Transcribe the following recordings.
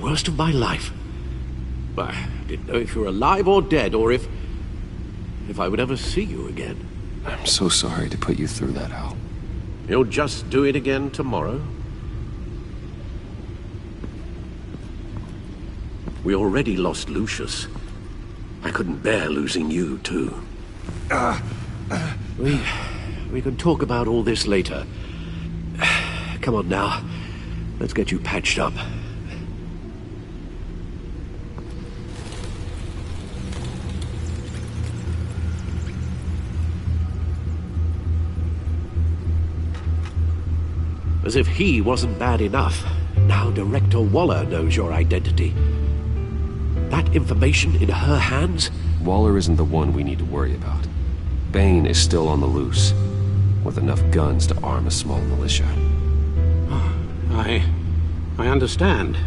worst of my life. I didn't know if you were alive or dead, or if I would ever see you again. I'm so sorry to put you through that, Al. You'll just do it again tomorrow? We already lost Lucius. I couldn't bear losing you, too. We can talk about all this later. Come on now. Let's get you patched up. As if he wasn't bad enough, now Director Waller knows your identity. That information in her hands? Waller isn't the one we need to worry about. Bane is still on the loose, with enough guns to arm a small militia. I understand.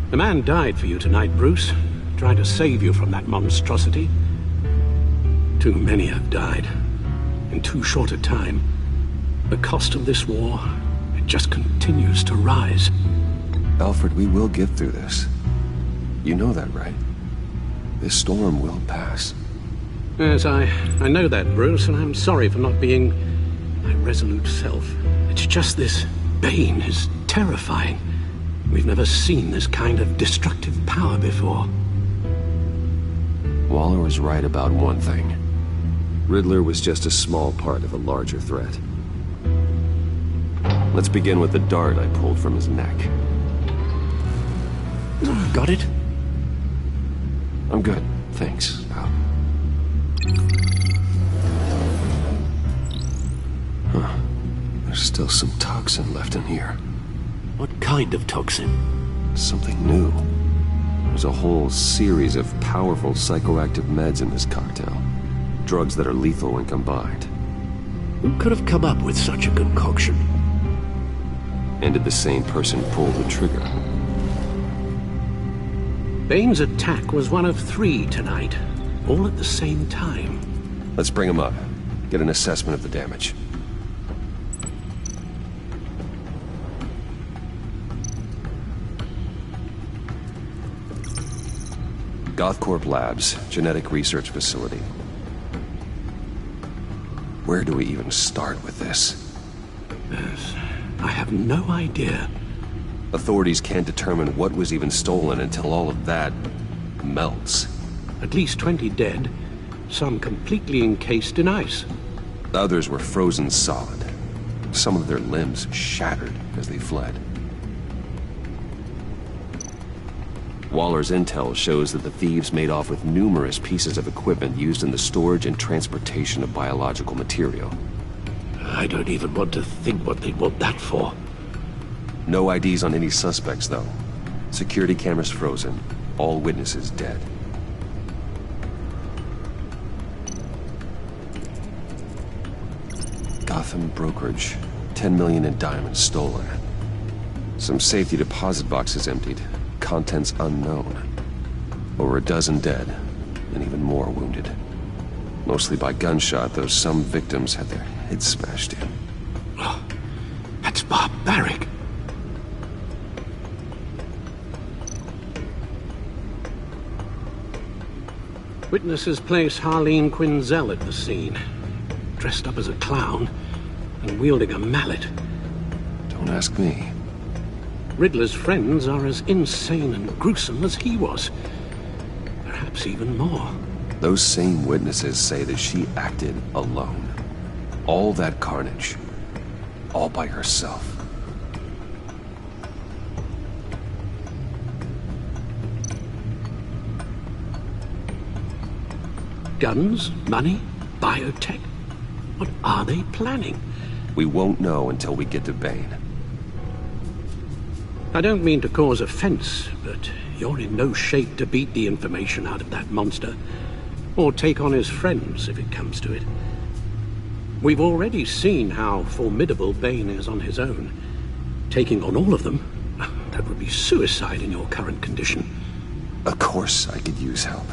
The man died for you tonight, Bruce, trying to save you from that monstrosity. Too many have died, in too short a time. The cost of this war, it just continues to rise. Alfred, we will get through this. You know that, right? This storm will pass. Yes, I know that, Bruce, and I'm sorry for not being my resolute self. It's just this Bane is terrifying. We've never seen this kind of destructive power before. Waller was right about one thing. Riddler was just a small part of a larger threat. Let's begin with the dart I pulled from his neck. Got it? I'm good, thanks, Al. Huh. There's still some toxin left in here. What kind of toxin? Something new. There's a whole series of powerful psychoactive meds in this cocktail. Drugs that are lethal when combined. Who could have come up with such a concoction? And did the same person pull the trigger? Bane's attack was one of 3 tonight, all at the same time. Let's bring him up. Get an assessment of the damage. Gothcorp Labs, genetic research facility. Where do we even start with this? Yes, I have no idea. Authorities can't determine what was even stolen until all of that melts. At least 20 dead, some completely encased in ice. Others were frozen solid. Some of their limbs shattered as they fled. Waller's intel shows that the thieves made off with numerous pieces of equipment used in the storage and transportation of biological material. I don't even want to think what they'd want that for. No IDs on any suspects, though. Security cameras frozen. All witnesses dead. Gotham brokerage. 10 million in diamonds stolen. Some safety deposit boxes emptied. Contents unknown. Over a dozen dead, and even more wounded. Mostly by gunshot, though some victims had their heads smashed in. Oh, that's barbaric. Witnesses place Harleen Quinzel at the scene, dressed up as a clown and wielding a mallet. Don't ask me. Riddler's friends are as insane and gruesome as he was. Perhaps even more. Those same witnesses say that she acted alone. All that carnage. All by herself. Guns? Money? Biotech? What are they planning? We won't know until we get to Bane. I don't mean to cause offense, but you're in no shape to beat the information out of that monster, or take on his friends if it comes to it. We've already seen how formidable Bane is on his own. Taking on all of them, that would be suicide in your current condition. Of course I could use help.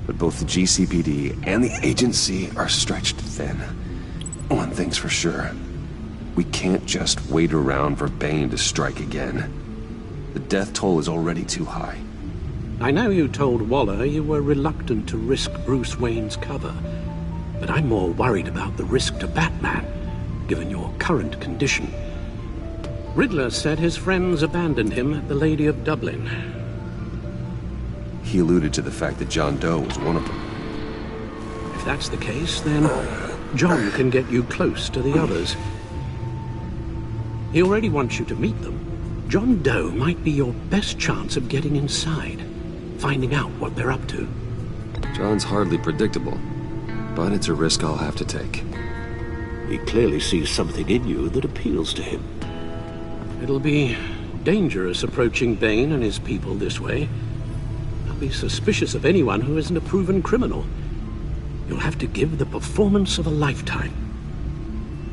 But both the GCPD and the agency are stretched thin. One thing's for sure. We can't just wait around for Bane to strike again. The death toll is already too high. I know you told Waller you were reluctant to risk Bruce Wayne's cover, but I'm more worried about the risk to Batman, given your current condition. Riddler said his friends abandoned him at the Lady of Dublin. He alluded to the fact that John Doe was one of them. If that's the case, then John can get you close to the others. He already wants you to meet them. John Doe might be your best chance of getting inside, finding out what they're up to. John's hardly predictable, but it's a risk I'll have to take. He clearly sees something in you that appeals to him. It'll be dangerous approaching Bane and his people this way. They'll be suspicious of anyone who isn't a proven criminal. You'll have to give the performance of a lifetime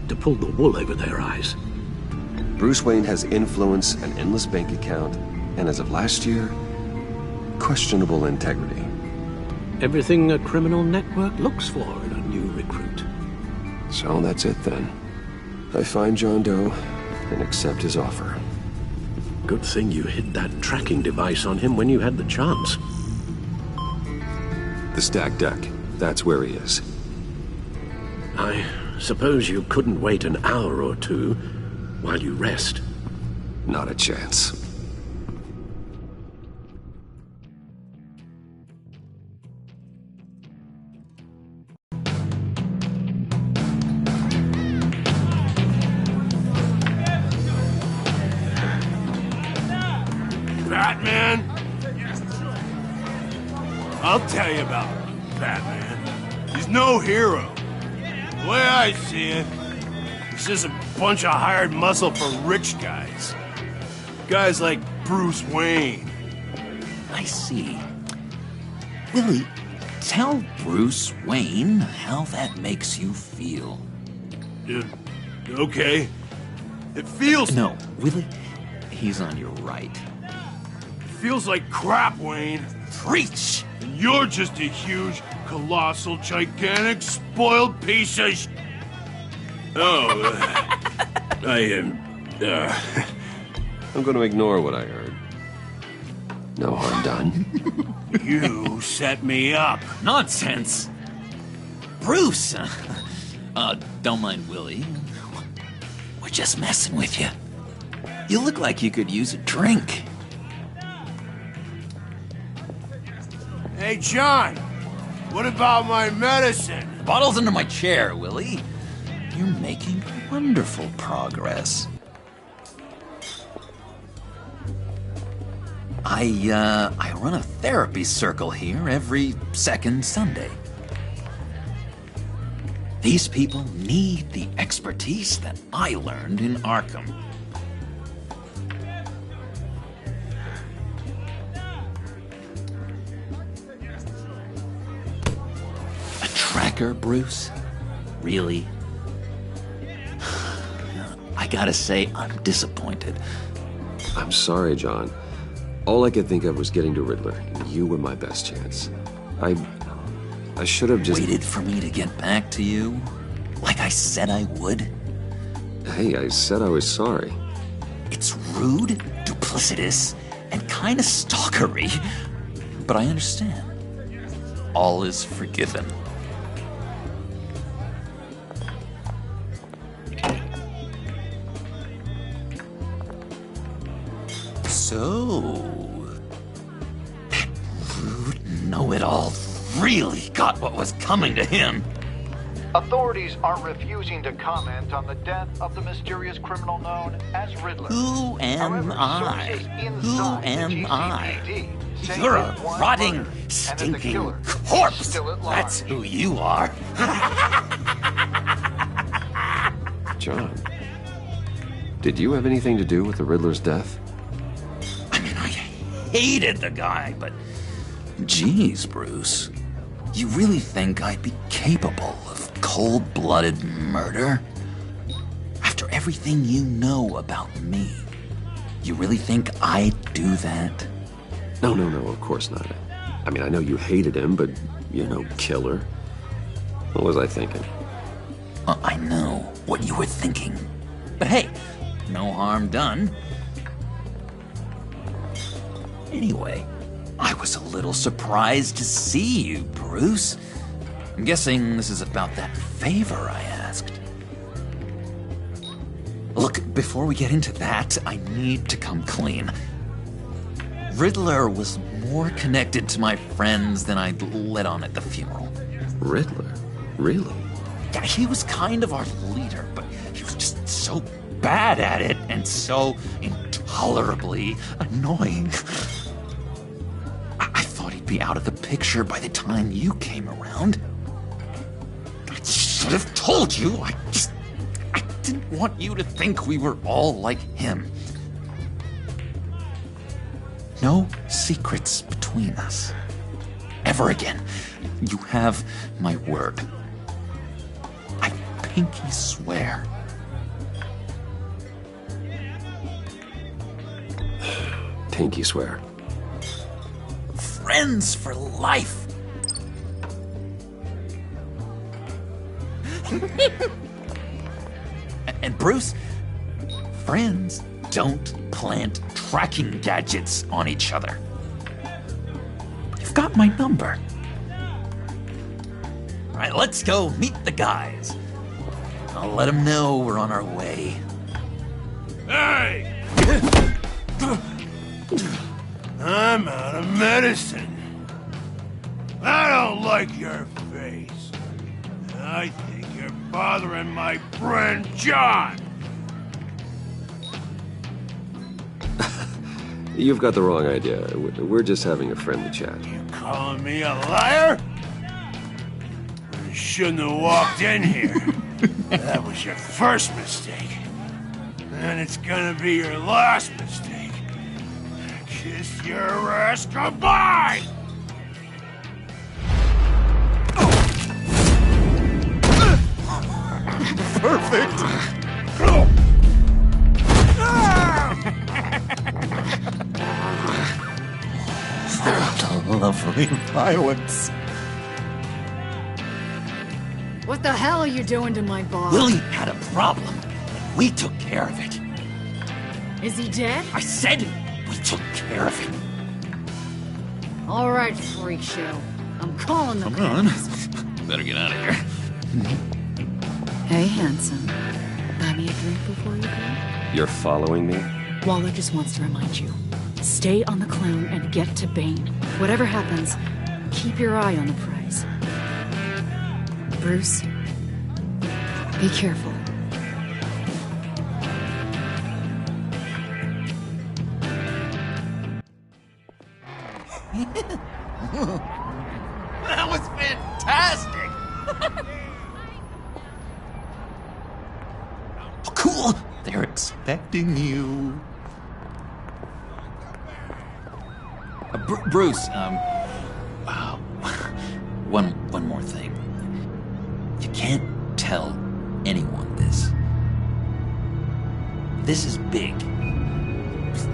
to pull the wool over their eyes. Bruce Wayne has influence, an endless bank account, and as of last year, questionable integrity. Everything a criminal network looks for in a new recruit. So that's it then. I find John Doe and accept his offer. Good thing you hid that tracking device on him when you had the chance. The stacked deck, that's where he is. I suppose you couldn't wait an hour or two while you rest. Not a chance. Batman? I'll tell you about Batman. He's no hero. The way I see it, he's just a bunch of hired muscle for rich guys. Guys like Bruce Wayne. I see. Willie, tell Bruce Wayne how that makes you feel. Okay. It feels... No, Willie, he's on your right. Feels like crap, Wayne. Preach! And you're just a huge, colossal, gigantic, spoiled piece of I'm going to ignore what I heard. No harm done. You set me up. Nonsense! Bruce! Don't mind Willie. We're just messing with you. You look like you could use a drink. Hey, John. What about my medicine? Bottle's under my chair, Willie. You're making wonderful progress. I run a therapy circle here every second Sunday. These people need the expertise that I learned in Arkham. A tracker, Bruce? Really? I gotta say, I'm disappointed. I'm sorry, John. All I could think of was getting to Riddler. You were my best chance. I should have just... Waited for me to get back to you? Like I said I would? Hey, I said I was sorry. It's rude, duplicitous, and kinda stalkery. But I understand. All is forgiven. So... that rude know-it-all really got what was coming to him. Authorities are refusing to comment on the death of the mysterious criminal known as Riddler. Who am However, I? sources Who inside the am I? GCPD say You're that a one rotting, murdered and that the stinking killer is corpse. still at large. That's who you are. John, did you have anything to do with the Riddler's death? I mean, I hated the guy, but... Geez, Bruce. You really think I'd be capable of cold-blooded murder? After everything you know about me, you really think I'd do that? No, of course not. I mean, I know you hated him, but you're no killer. What was I thinking? I know what you were thinking. But hey, no harm done. Anyway, I was a little surprised to see you, Bruce. I'm guessing this is about that favor I asked. Look, before we get into that, I need to come clean. Riddler was more connected to my friends than I'd let on at the funeral. Riddler? Really? Yeah, he was kind of our leader, but he was just so bad at it and so intolerably annoying. I thought he'd be out of the picture by the time you came around. I should have told you. I didn't want you to think we were all like him. No secrets between us. Ever again. You have my word. I pinky swear. Pinky swear. Friends for life. And Bruce, friends don't plant tracking gadgets on each other. You've got my number. All right, let's go meet the guys. I'll let them know we're on our way. Hey! I'm out of medicine. I don't like your face. I think you're bothering my friend John. You've got the wrong idea. We're just having a friendly chat. You calling me a liar? You shouldn't have walked in here. That was your first mistake. And it's gonna be your last mistake. Kiss your ass goodbye! Perfect. Lovely violence. What the hell are you doing to my boss? Willie had a problem. We took care of it. Is he dead? I said we took care of it. All right, freak show. I'm calling the Come on. cops. Better get out of here. Hey, handsome. Buy me a drink before you go? You're following me? Waller just wants to remind you. Stay on the clown and get to Bane. Whatever happens, keep your eye on the prize. Bruce, be careful. That was fantastic! Oh, cool! They're expecting you. Bruce, wow. One more thing. You can't tell anyone this. This is big.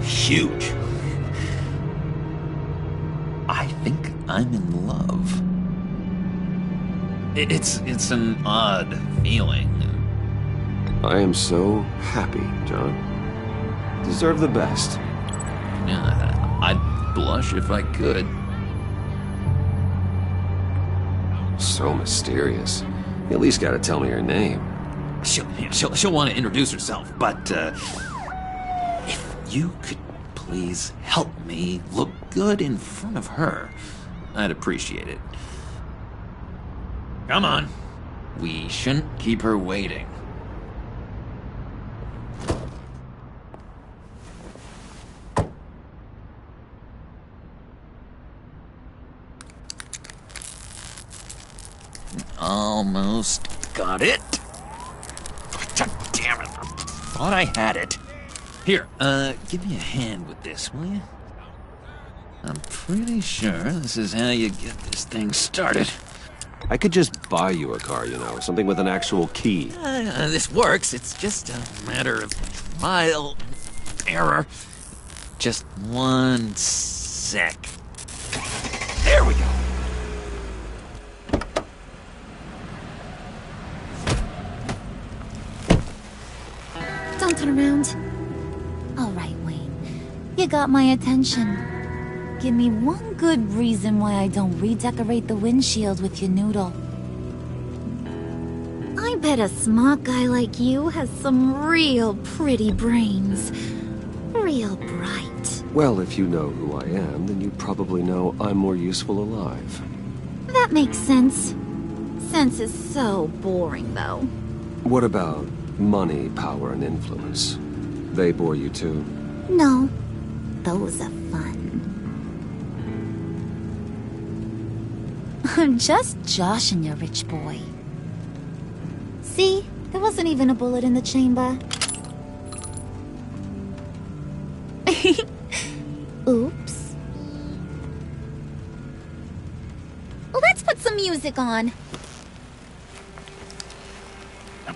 Huge. I think I'm in love. It's an odd feeling. I am so happy, John. Deserve the best. Yeah, I'd blush if I could. So mysterious. You at least gotta tell me her name. She'll want to introduce herself, but if you could please help me look good in front of her, I'd appreciate it. Come on. We shouldn't keep her waiting. Almost got it. God damn it. I thought I had it. Here, give me a hand with this, will you? I'm pretty sure this is how you get this thing started. I could just buy you a car, you know, something with an actual key. This works. It's just a matter of trial and error. Just one sec. There we go. Don't turn around. All right, Wayne. You got my attention. give me one good reason why I don't redecorate the windshield with your noodle. I bet a smart guy like you has some real pretty brains. Real bright. Well, if you know who I am, then you probably know I'm more useful alive. That makes sense. Sense is so boring, though. What about money, power, and influence? They bore you too? No. Those are fun. I'm just joshing you, rich boy. See? There wasn't even a bullet in the chamber. Oops. Let's put some music on.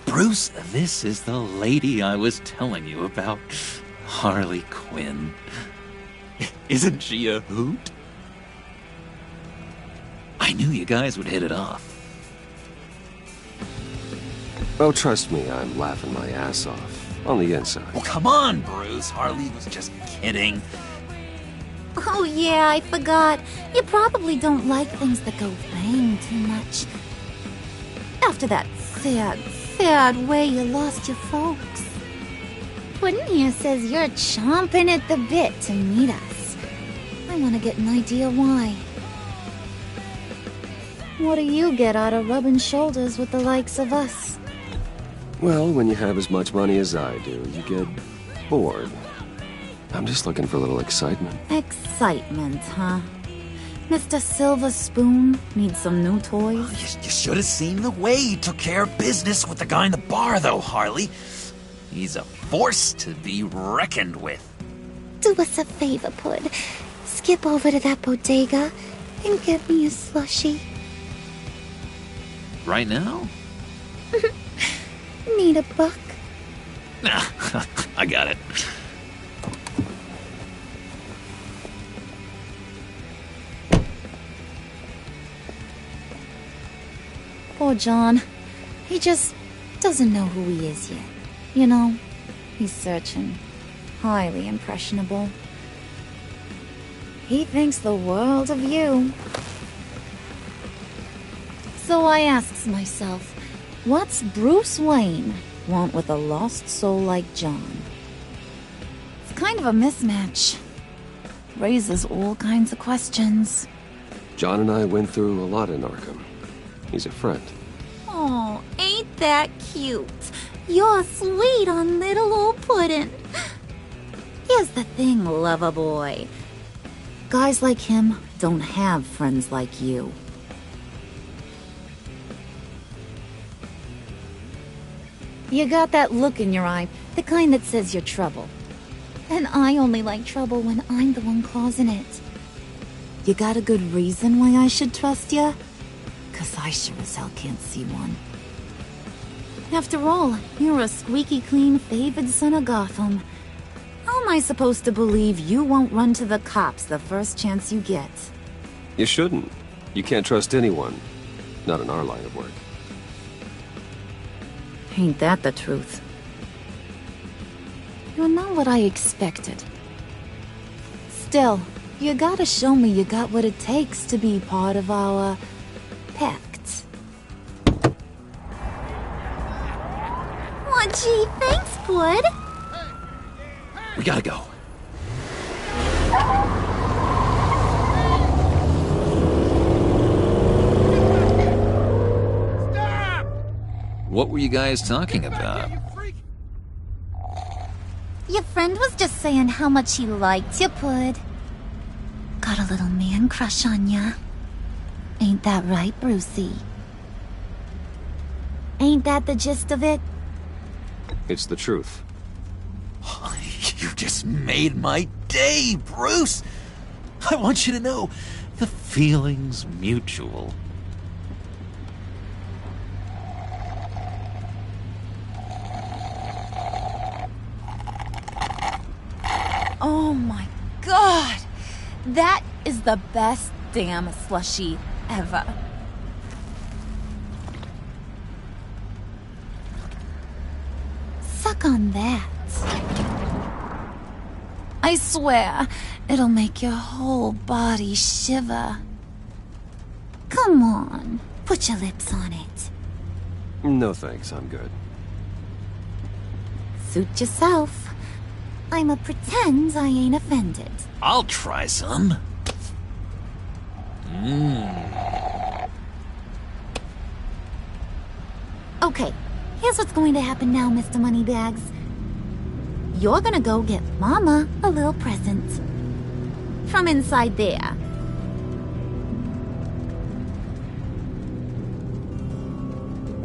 Bruce, this is the lady I was telling you about. Harley Quinn. Isn't she a hoot? I knew you guys would hit it off. Oh, trust me, I'm laughing my ass off. On the inside. Well, come on, Bruce. Harley was just kidding. Oh yeah, I forgot. You probably don't like things that go bang too much. After that sad way you lost your folks. Puddin' here says you're chomping at the bit to meet us. I want to get an idea why. What do you get out of rubbing shoulders with the likes of us? Well, when you have as much money as I do, you get bored. I'm just looking for a little excitement. Excitement, huh? Mr. Silver Spoon needs some new toys? You should have seen the way he took care of business with the guy in the bar, though, Harley. He's a force to be reckoned with. Do us a favor, Pud. Skip over to that bodega and get me a slushie. Right now? Need a buck? Nah, I got it. Poor John. He just doesn't know who he is yet. You know, he's searching. Highly impressionable. He thinks the world of you. So I asks myself, what's Bruce Wayne want with a lost soul like John? It's kind of a mismatch. Raises all kinds of questions. John and I went through a lot in Arkham. He's a friend. Oh, ain't that cute? You're sweet on little old Puddin'. Here's the thing, lover boy. Guys like him don't have friends like you. You got that look in your eye, the kind that says you're trouble. And I only like trouble when I'm the one causing it. You got a good reason why I should trust you? 'Cause I sure as hell can't see one. After all, you're a squeaky clean favored son of Gotham. How am I supposed to believe you won't run to the cops the first chance you get? You shouldn't. You can't trust anyone. Not in our line of work. Ain't that the truth? You're not what I expected. Still, you gotta show me you got what it takes to be part of our pact. Aw, gee, thanks, Bud. We gotta go. What were you guys talking about? Your friend was just saying how much he liked you, Pud. Got a little man crush on ya. Ain't that right, Brucey? Ain't that the gist of it? It's the truth. You just made my day, Bruce. I want you to know, the feeling's mutual. Oh my god! That is the best damn slushie ever. Suck on that. I swear, it'll make your whole body shiver. Come on, put your lips on it. No thanks, I'm good. Suit yourself. I'ma pretend I ain't offended. I'll try some. Okay, here's what's going to happen now, Mr. Moneybags. You're gonna go get Mama a little present. From inside there.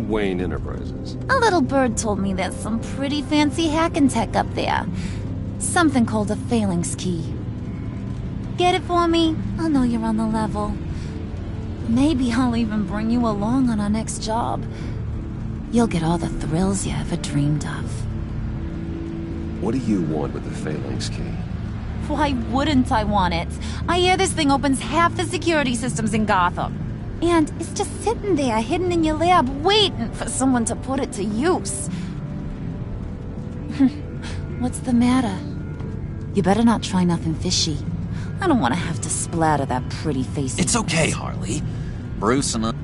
Wayne Enterprises. A little bird told me there's some pretty fancy hacking tech up there. Something called a phalanx key. Get it for me? I'll know you're on the level. Maybe I'll even bring you along on our next job. You'll get all the thrills you ever dreamed of. What do you want with the phalanx key? Why wouldn't I want it? I hear this thing opens half the security systems in Gotham. And it's just sitting there, hidden in your lab, waiting for someone to put it to use. What's the matter? You better not try nothing fishy. I don't want to have to splatter that pretty face. It's okay, Harley. Bruce and I...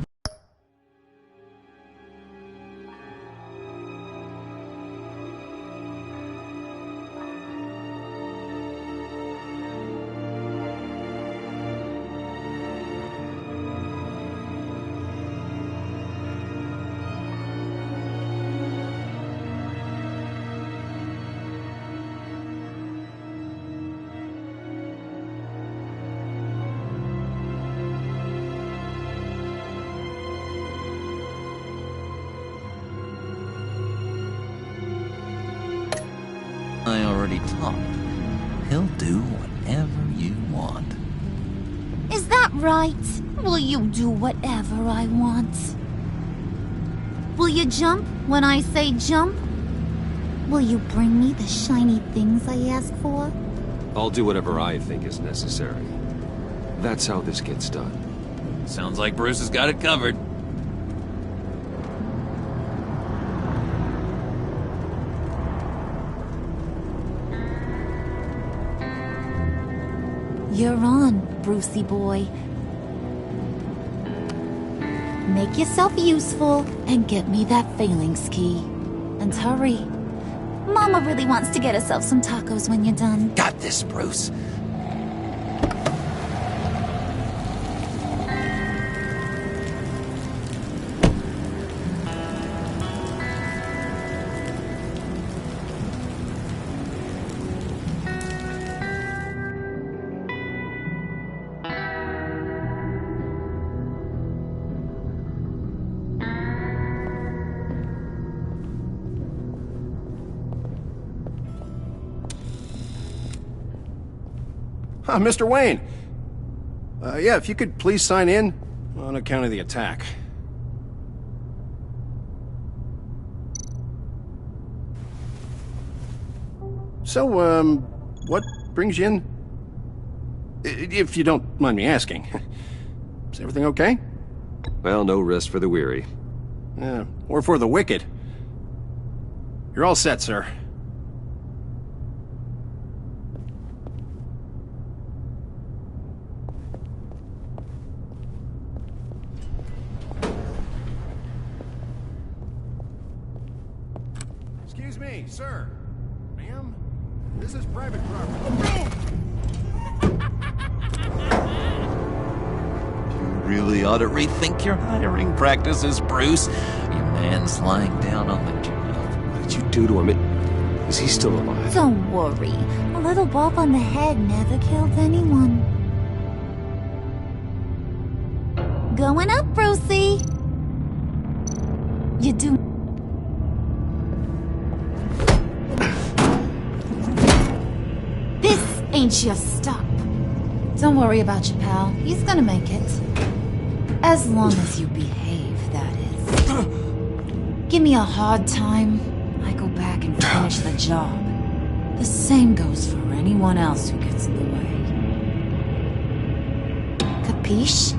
already talked. He'll do whatever you want. Is that right? Will you do whatever I want? Will you jump when I say jump? Will you bring me the shiny things I ask for? I'll do whatever I think is necessary. That's how this gets done. Sounds like Bruce has got it covered. You're on, Brucey boy. Make yourself useful and get me that phalanx key. And hurry. Mama really wants to get herself some tacos when you're done. Got this, Bruce. Mr. Wayne. Yeah, if you could please sign in on account of the attack. So, what brings you in? If you don't mind me asking. Is everything okay? Well, no rest for the weary. Or for the wicked. You're all set, sir. Excuse me, sir. Ma'am, this is private property. You really ought to rethink your hiring practices, Bruce. Your man's lying down on the job. What did you do to him? Is he still alive? Don't worry. A little bump on the head never killed anyone. Going up, Brucey. You do... This ain't your stop. Don't worry about your pal. He's gonna make it. As long as you behave, that is. Give me a hard time, I go back and finish the job. The same goes for anyone else who gets in the way. Capiche?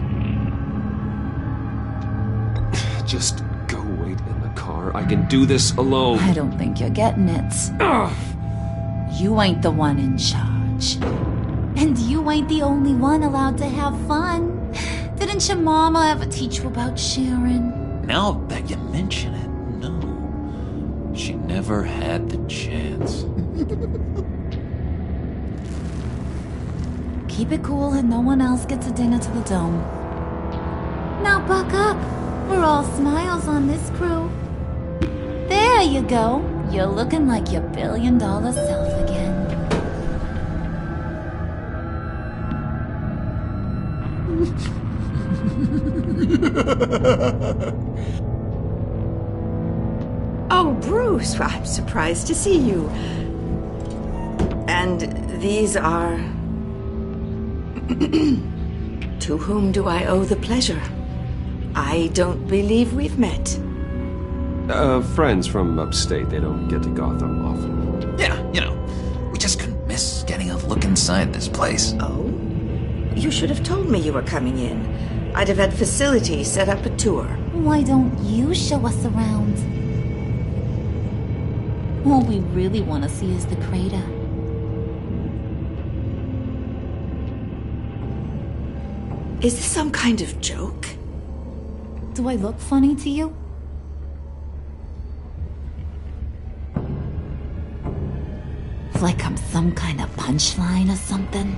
Just go wait in the car. I can do this alone. I don't think you're getting it. You ain't the one in charge. much. And you ain't the only one allowed to have fun. Didn't your mama ever teach you about sharing? Now that you mention it, no. She never had the chance. Keep it cool and no one else gets a dinner to the dome. Now buck up. We're all smiles on this crew. There you go. You're looking like your billion-dollar self again. Oh, Bruce, I'm surprised to see you. And these are... To whom do I owe the pleasure? I don't believe we've met. Friends from upstate. They don't get to Gotham often. Yeah, we just couldn't miss getting a look inside this place. Oh? You should have told me you were coming in. I'd have had facilities set up a tour. Why don't you show us around? All we really want to see is the crater. Is this some kind of joke? Do I look funny to you? Like I'm some kind of punchline or something?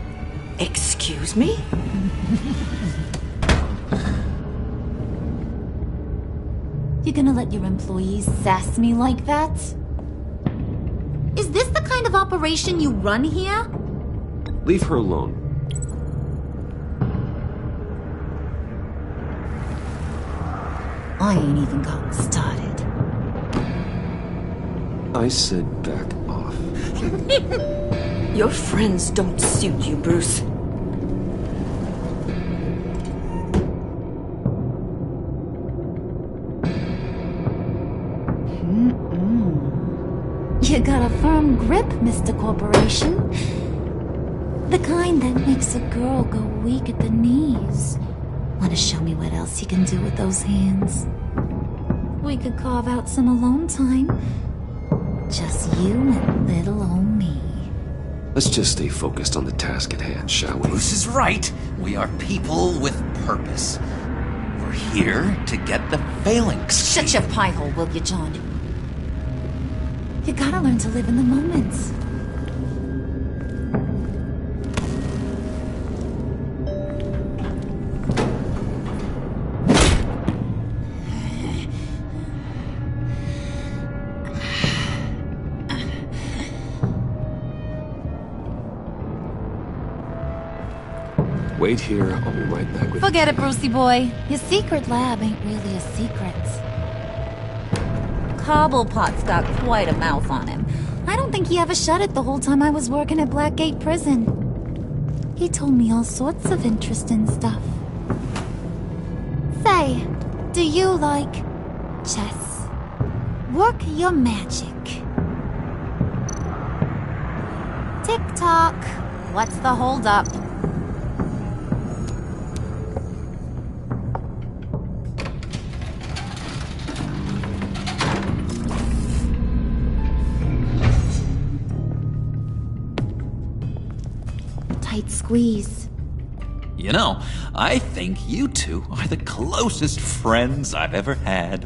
Excuse me? You gonna let your employees sass me like that? Is this the kind of operation you run here? Leave her alone. I ain't even gotten started. I said back off. Your friends don't suit you, Bruce. You got a firm grip, Mr. Corporation. The kind that makes a girl go weak at the knees. Wanna show me what else you can do with those hands? We could carve out some alone time. Just you and little old me. Let's just stay focused on the task at hand, shall we? Bruce is right. We are people with purpose. We're here to get the phalanx. Shut your pie hole, will you, John? You gotta learn to live in the moment. Wait here, I'll be right back with you. Forget it, Brucey boy. Your secret lab ain't really a secret. Cobblepot's got quite a mouth on him. I don't think he ever shut it the whole time I was working at Blackgate Prison. He told me all sorts of interesting stuff. Say, do you like chess? Work your magic. Tick-tock. What's the holdup? Tight squeeze. I think you two are the closest friends I've ever had.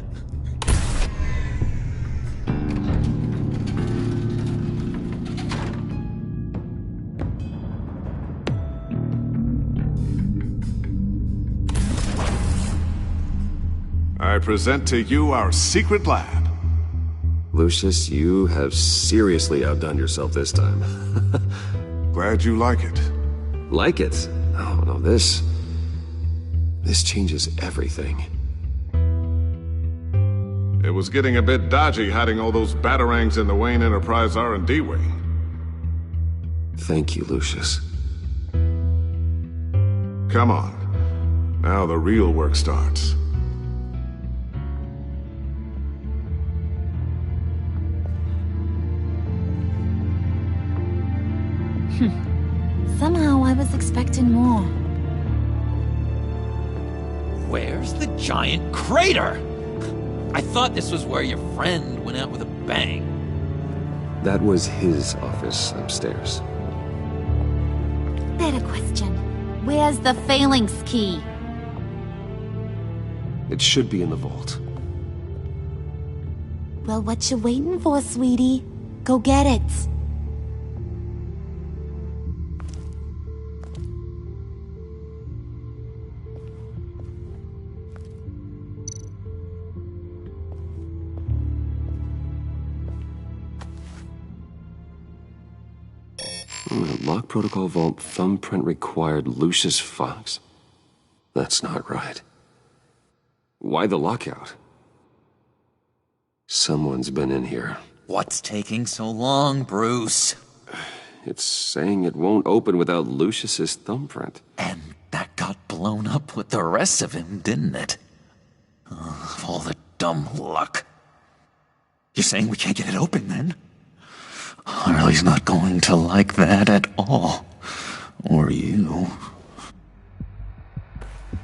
I present to you our secret lab. Lucius, you have seriously outdone yourself this time. Glad you like it. Like it? Oh, no, this changes everything. It was getting a bit dodgy hiding all those batarangs in the Wayne Enterprise R&D wing. Thank you, Lucius. Come on. Now the real work starts. Somehow I was expecting more. Where's the giant crater? I thought this was where your friend went out with a bang. That was his office upstairs. Better question. Where's the phalanx key? It should be in the vault. Well, what you waiting for, sweetie? Go get it. Lock protocol vault thumbprint required Lucius Fox. That's not right. Why the lockout? Someone's been in here. What's taking so long, Bruce? It's saying it won't open without Lucius's thumbprint. And that got blown up with the rest of him, didn't it? All the dumb luck. You're saying we can't get it open, then? Harley's not going to like that at all. Or you.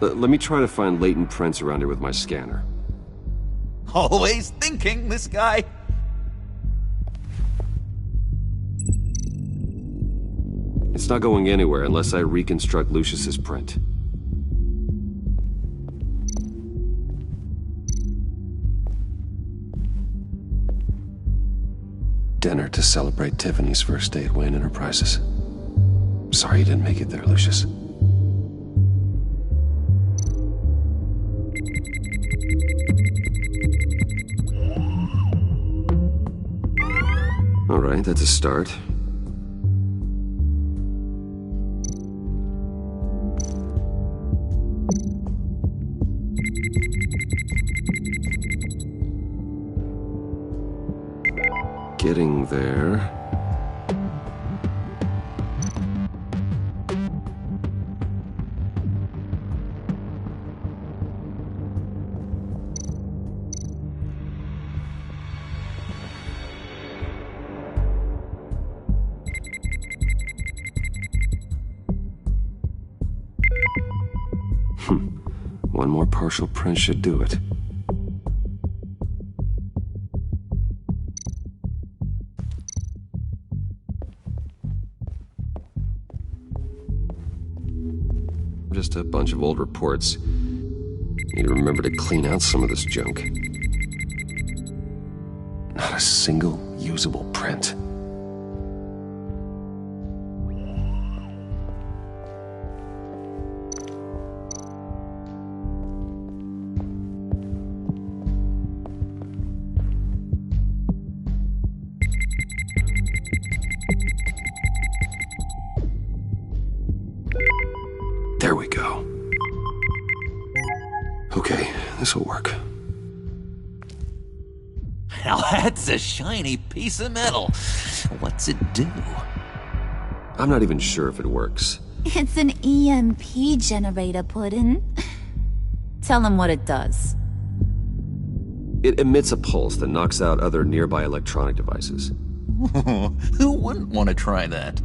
Let me try to find latent prints around here with my scanner. Always thinking, this guy. It's not going anywhere unless I reconstruct Lucius's print. Dinner to celebrate Tiffany's first day at Wayne Enterprises. Sorry you didn't make it there, Lucius. All right, that's a start. Getting there. One more partial print should do it. Just a bunch of old reports. Need to remember to clean out some of this junk. Not a single usable print. There we go. Okay, this'll work. Now that's a shiny piece of metal. What's it do? I'm not even sure if it works. It's an EMP generator, Puddin'. Tell him what it does. It emits a pulse that knocks out other nearby electronic devices. Who wouldn't want to try that?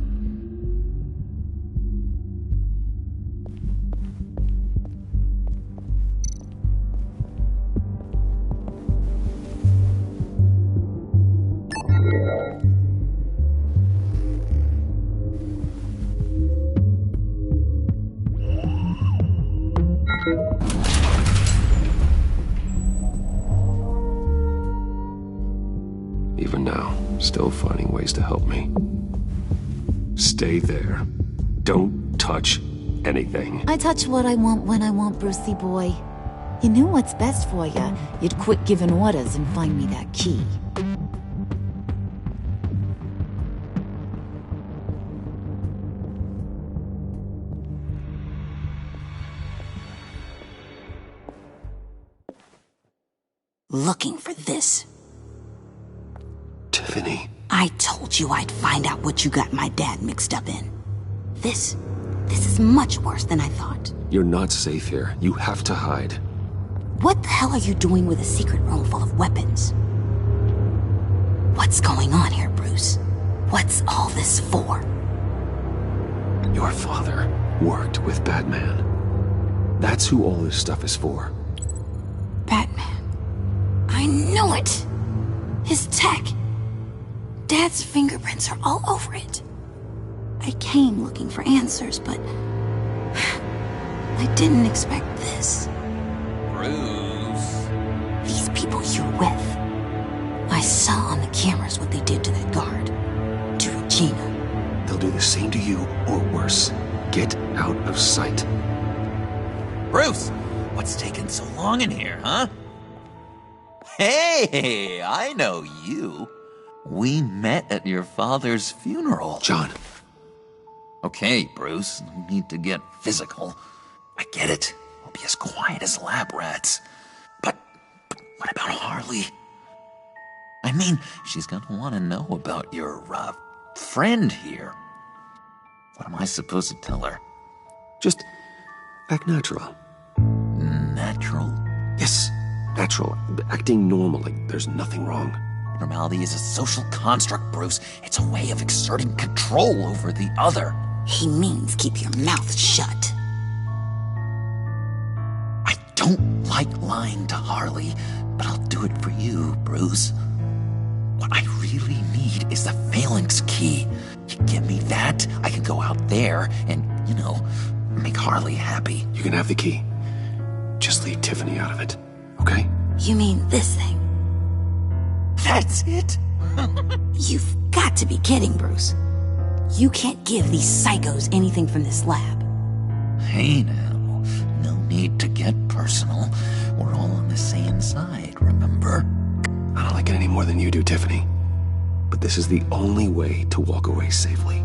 Even now, still finding ways to help me. Stay there. Don't touch anything. I touch what I want when I want, Brucey boy. You knew what's best for you. You'd quit giving orders and find me that key. Looking for this. Tiffany. I told you I'd find out what you got my dad mixed up in. This is much worse than I thought. You're not safe here. You have to hide. What the hell are you doing with a secret room full of weapons? What's going on here, Bruce? What's all this for? Your father worked with Batman. That's who all this stuff is for. Batman. I knew it! His tech. Dad's fingerprints are all over it. I came looking for answers, but I didn't expect this. Bruce. These people you're with. I saw on the cameras what they did to that guard. To Regina. They'll do the same to you, or worse. Get out of sight. Bruce, what's taking so long in here, huh? Hey, I know you. We met at your father's funeral. John. Okay, Bruce, no need to get physical. I get it. I'll be as quiet as lab rats. But what about Harley? I mean, she's gonna want to know about your, friend here. What am I supposed to tell her? Just act natural. Natural? Yes, natural. Acting normal, like there's nothing wrong. Normality is a social construct, Bruce. It's a way of exerting control over the other. He means keep your mouth shut. I don't like lying to Harley, but I'll do it for you, Bruce. What I really need is the phalanx key. You give me that, I can go out there and, make Harley happy. You can have the key. Just leave Tiffany out of it, okay? You mean this thing? That's it? You've got to be kidding, Bruce. You can't give these psychos anything from this lab. Hey now, no need to get personal. We're all on the same side, remember? I don't like it any more than you do, Tiffany. But this is the only way to walk away safely.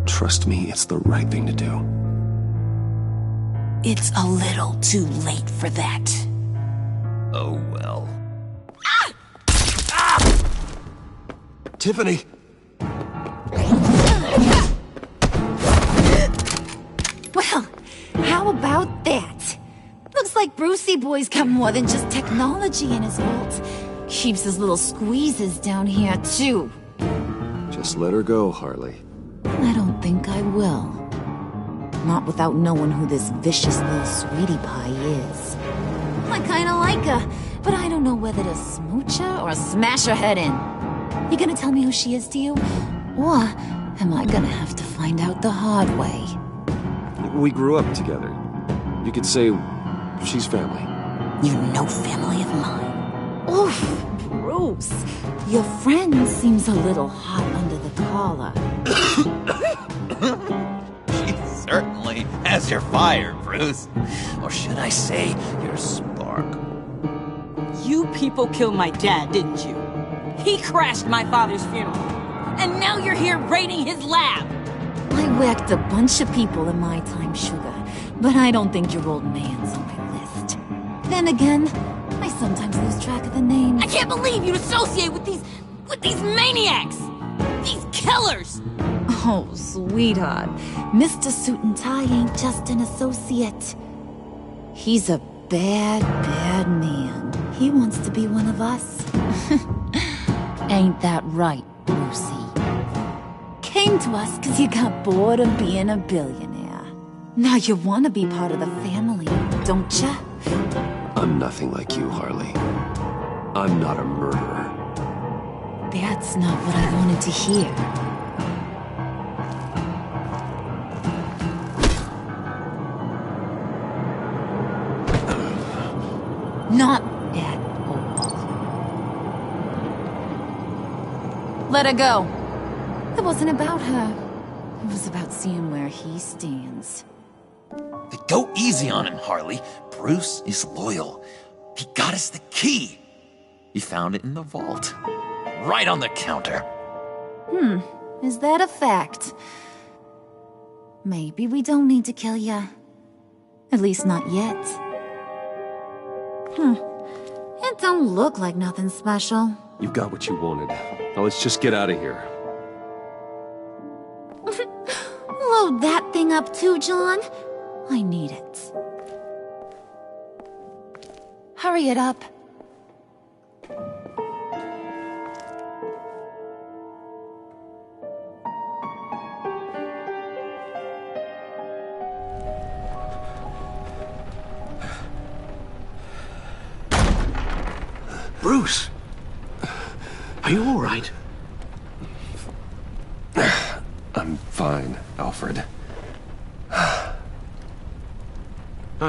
Trust me, it's the right thing to do. It's a little too late for that. Oh well. Tiffany! Well, how about that? Looks like Brucey Boy's got more than just technology in his vault. Keeps his little squeezes down here, too. Just let her go, Harley. I don't think I will. Not without knowing who this vicious little sweetie pie is. I kinda like her, but I don't know whether to smooch her or smash her head in. You gonna tell me who she is to you? Or am I gonna have to find out the hard way? We grew up together. You could say she's family. You're no family of mine. Oof, Bruce. Your friend seems a little hot under the collar. She certainly has your fire, Bruce. Or should I say, your spark. You people killed my dad, didn't you? He crashed my father's funeral. And now you're here raiding his lab. I whacked a bunch of people in my time, Sugar, but I don't think your old man's on my list. Then again, I sometimes lose track of the names. I can't believe you'd associate with these maniacs! These killers! Oh, sweetheart. Mr. Suit and Tie ain't just an associate. He's a bad, bad man. He wants to be one of us. Ain't that right, Brucey? Came to us because you got bored of being a billionaire. Now you want to be part of the family, don't ya? I'm nothing like you, Harley. I'm not a murderer. That's not what I wanted to hear. Not at all. Let her go. It wasn't about her. It was about seeing where he stands. Go easy on him, Harley. Bruce is loyal. He got us the key. He found it in the vault. Right on the counter. Is that a fact? Maybe we don't need to kill ya. At least not yet. It don't look like nothing special. You got what you wanted. Now let's just get out of here. Load that thing up too, John. I need it. Hurry it up. Bruce! Are you all right? I'm fine. fine, Alfred. I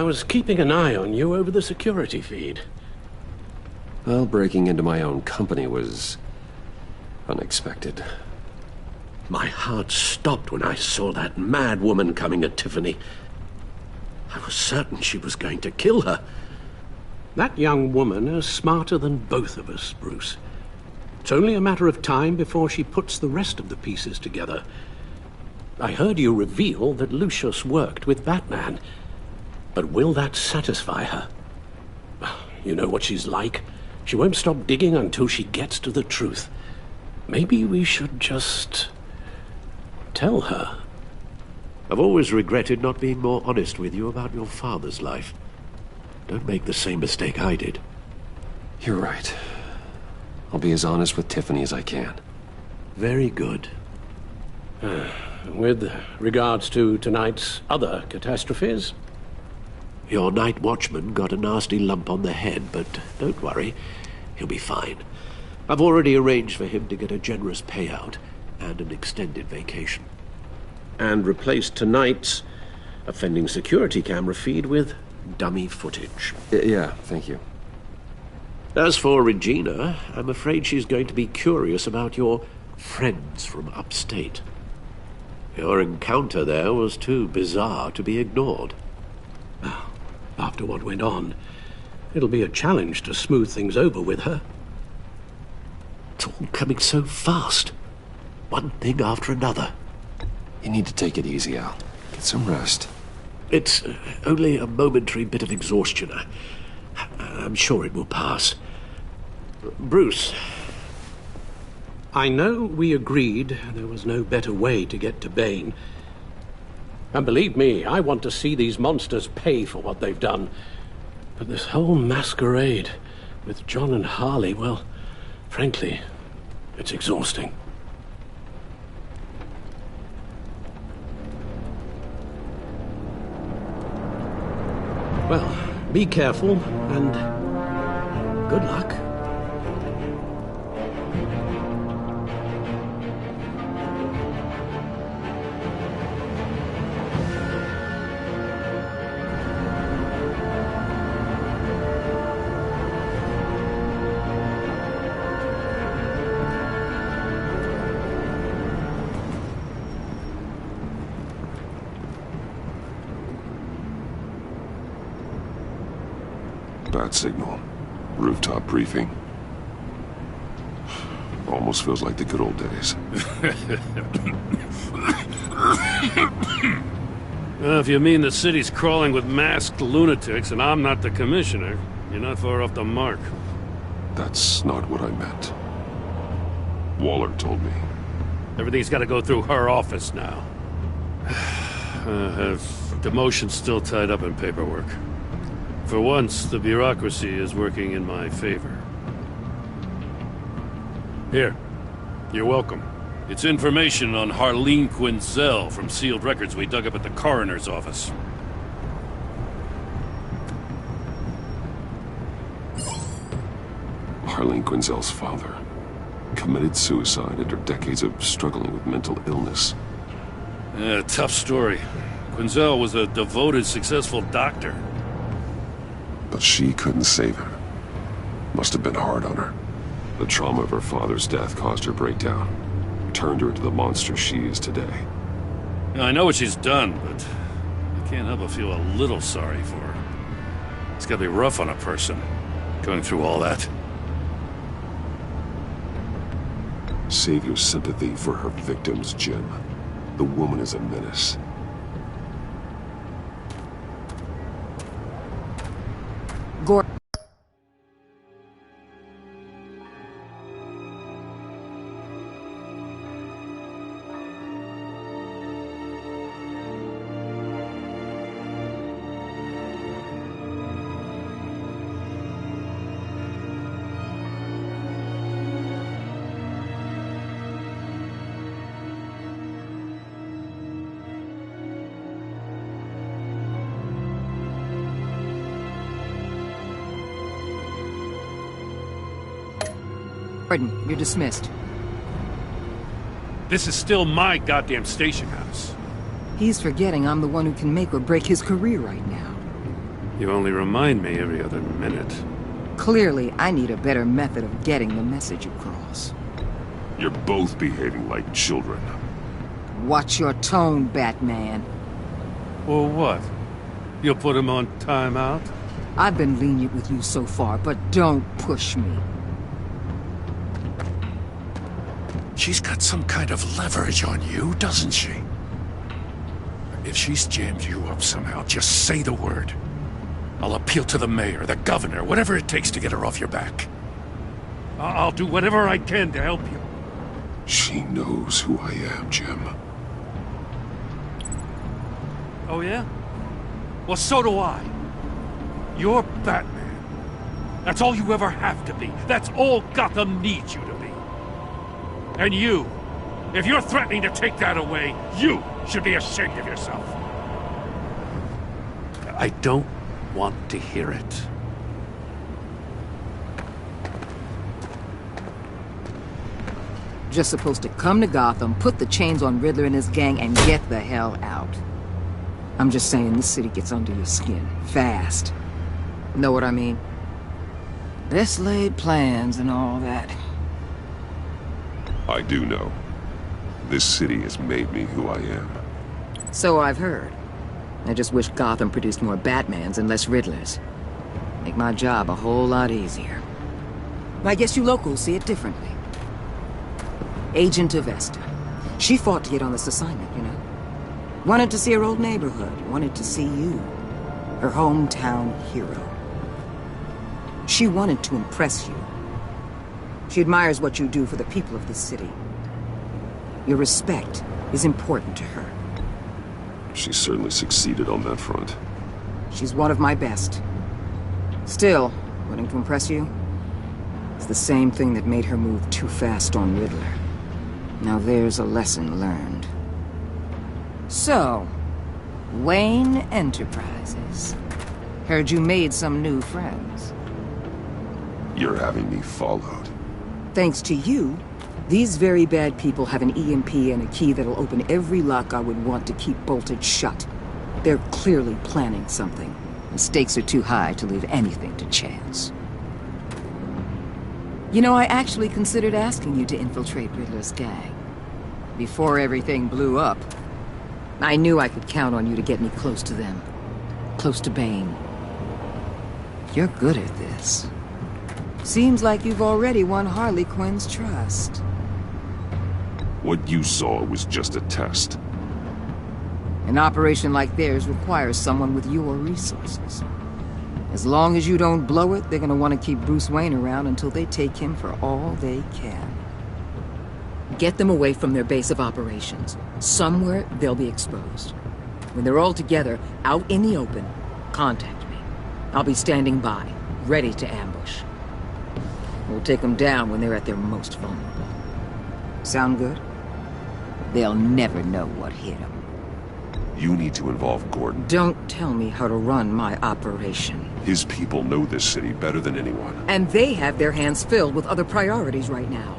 was keeping an eye on you over the security feed. Well, breaking into my own company was unexpected. My heart stopped when I saw that mad woman coming at Tiffany. I was certain she was going to kill her. That young woman is smarter than both of us, Bruce. It's only a matter of time before she puts the rest of the pieces together. I heard you reveal that Lucius worked with Batman. But will that satisfy her? You know what she's like. She won't stop digging until she gets to the truth. Maybe we should just tell her. I've always regretted not being more honest with you about your father's life. Don't make the same mistake I did. You're right. I'll be as honest with Tiffany as I can. Very good. With regards to tonight's other catastrophes? Your night watchman got a nasty lump on the head, but don't worry. He'll be fine. I've already arranged for him to get a generous payout and an extended vacation. And replaced tonight's offending security camera feed with dummy footage. Yeah, thank you. As for Regina, I'm afraid she's going to be curious about your friends from upstate. Your encounter there was too bizarre to be ignored. After what went on, it'll be a challenge to smooth things over with her. It's all coming so fast. One thing after another. You need to take it easy, Al. Get some rest. It's only a momentary bit of exhaustion. I'm sure it will pass. Bruce. I know we agreed there was no better way to get to Bane. And believe me, I want to see these monsters pay for what they've done. But this whole masquerade with John and Harley, well, frankly, it's exhausting. Well, be careful, and good luck. Bat signal. Rooftop briefing. Almost feels like the good old days. Well, if you mean the city's crawling with masked lunatics and I'm not the commissioner, you're not far off the mark. That's not what I meant. Waller told me. Everything's got to go through her office now. Demotion's still tied up in paperwork. For once, the bureaucracy is working in my favor. Here. You're welcome. It's information on Harleen Quinzel from sealed records we dug up at the coroner's office. Harleen Quinzel's father committed suicide after decades of struggling with mental illness. Yeah, tough story. Quinzel was a devoted, successful doctor. But she couldn't save him. Must have been hard on her. The trauma of her father's death caused her breakdown. Turned her into the monster she is today. I know what she's done, but I can't help but feel a little sorry for her. It's gotta be rough on a person, going through all that. Save your sympathy for her victims, Jim. The woman is a menace. Gordon. Gordon, you're dismissed. This is still my goddamn station house. He's forgetting I'm the one who can make or break his career right now. You only remind me every other minute. Clearly, I need a better method of getting the message across. You're both behaving like children. Watch your tone, Batman. Or what? You'll put him on timeout? I've been lenient with you so far, but don't push me. She's got some kind of leverage on you, doesn't she? If she's jammed you up somehow, just say the word. I'll appeal to the mayor, the governor, whatever it takes to get her off your back. I'll do whatever I can to help you. She knows who I am, Jim. Oh, yeah? Well, so do I. You're Batman. That's all you ever have to be. That's all Gotham needs you to be. And you, if you're threatening to take that away, you should be ashamed of yourself. I don't want to hear it. Just supposed to come to Gotham, put the chains on Riddler and his gang, and get the hell out. I'm just saying this city gets under your skin. Fast. Know what I mean? Best laid plans and all that. I do know. This city has made me who I am. So I've heard. I just wish Gotham produced more Batmans and less Riddlers. Make my job a whole lot easier. I guess you locals see it differently. Agent Avesta. She fought to get on this assignment, you know? Wanted to see her old neighborhood. Wanted to see you. Her hometown hero. She wanted to impress you. She admires what you do for the people of this city. Your respect is important to her. She certainly succeeded on that front. She's one of my best. Still, wanting to impress you? It's the same thing that made her move too fast on Riddler. Now there's a lesson learned. So, Wayne Enterprises. Heard you made some new friends. You're having me followed. Thanks to you, these very bad people have an EMP and a key that'll open every lock I would want to keep bolted shut. They're clearly planning something. The stakes are too high to leave anything to chance. You know, I actually considered asking you to infiltrate Riddler's gang. Before everything blew up, I knew I could count on you to get me close to them. Close to Bane. You're good at this. Seems like you've already won Harley Quinn's trust. What you saw was just a test. An operation like theirs requires someone with your resources. As long as you don't blow it, they're gonna want to keep Bruce Wayne around until they take him for all they can. Get them away from their base of operations. Somewhere they'll be exposed. When they're all together, out in the open, contact me. I'll be standing by, ready to ambush. We'll take them down when they're at their most vulnerable. Sound good? They'll never know what hit them. You need to involve Gordon. Don't tell me how to run my operation. His people know this city better than anyone. And they have their hands filled with other priorities right now.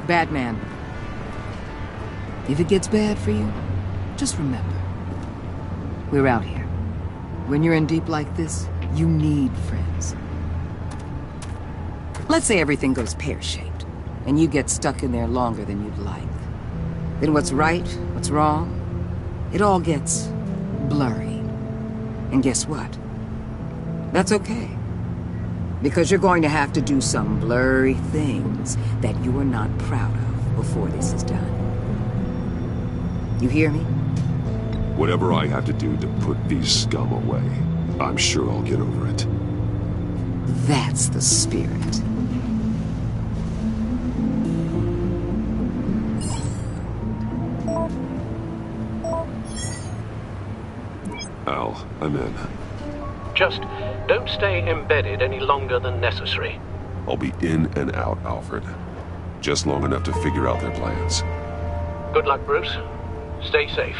Batman. If it gets bad for you, just remember. We're out here. When you're in deep like this, you need friends. Let's say everything goes pear-shaped, and you get stuck in there longer than you'd like. Then what's right, what's wrong, it all gets blurry. And guess what? That's okay. Because you're going to have to do some blurry things that you are not proud of before this is done. You hear me? Whatever I have to do to put these scum away, I'm sure I'll get over it. That's the spirit. Al, I'm in. Just don't stay embedded any longer than necessary. I'll be in and out, Alfred. Just long enough to figure out their plans. Good luck, Bruce. Stay safe.